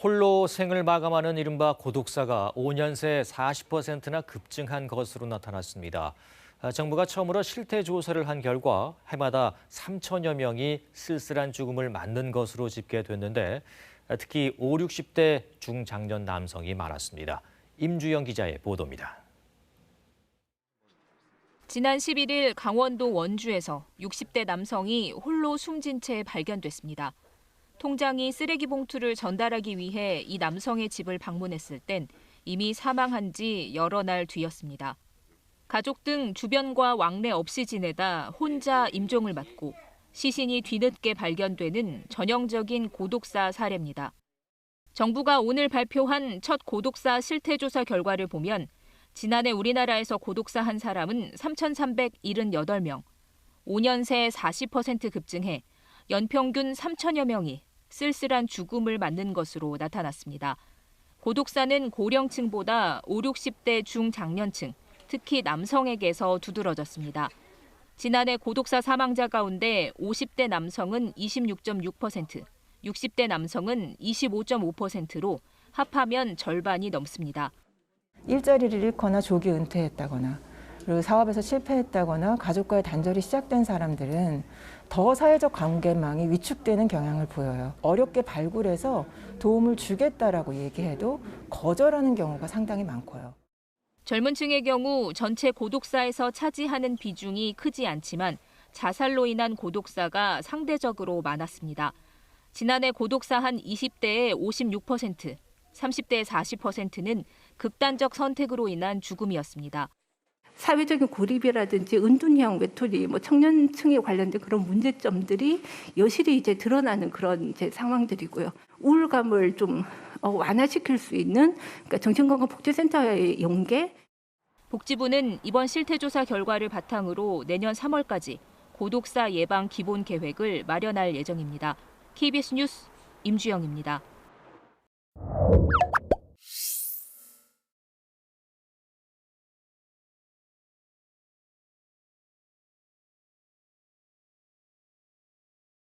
홀로 생을 마감하는 이른바 고독사가 5년 새 40%나 급증한 것으로 나타났습니다. 정부가 처음으로 실태 조사를 한 결과 해마다 3천여 명이 쓸쓸한 죽음을 맞는 것으로 집계됐는데 특히 5, 60대 중장년 남성이 많았습니다. 임주영 기자의 보도입니다. 지난 11일 강원도 원주에서 60대 남성이 홀로 숨진 채 발견됐습니다. 통장이 쓰레기 봉투를 전달하기 위해 이 남성의 집을 방문했을 땐 이미 사망한 지 여러 날 뒤였습니다. 가족 등 주변과 왕래 없이 지내다 혼자 임종을 맞고 시신이 뒤늦게 발견되는 전형적인 고독사 사례입니다. 정부가 오늘 발표한 첫 고독사 실태조사 결과를 보면 지난해 우리나라에서 고독사한 사람은 3,378명, 5년 새 40% 급증해 연평균 3천여 명이 쓸쓸한 죽음을 맞는 것으로 나타났습니다. 고독사는 고령층보다 5, 60대 중장년층, 특히 남성에게서 두드러졌습니다. 지난해 고독사 사망자 가운데 50대 남성은 26.6%, 60대 남성은 25.5%로 합하면 절반이 넘습니다. 일자리를 잃거나 조기 은퇴했다거나 그리고 사업에서 실패했다거나 가족과의 단절이 시작된 사람들은 더 사회적 관계망이 위축되는 경향을 보여요. 어렵게 발굴해서 도움을 주겠다라고 얘기해도 거절하는 경우가 상당히 많고요. 젊은 층의 경우 전체 고독사에서 차지하는 비중이 크지 않지만 자살로 인한 고독사가 상대적으로 많았습니다. 지난해 고독사한 20대의 56%, 30대의 40%는 극단적 선택으로 인한 죽음이었습니다. 사회적인 고립이라든지 은둔형 외톨이, 청년층에 관련된 그런 문제점들이 여실히 이제 드러나는 그런 이제 상황들이고요. 우울감을 좀 완화시킬 수 있는 그러니까 정신건강복지센터의 연계. 복지부는 이번 실태조사 결과를 바탕으로 내년 3월까지 고독사 예방 기본 계획을 마련할 예정입니다. KBS 뉴스 임주영입니다.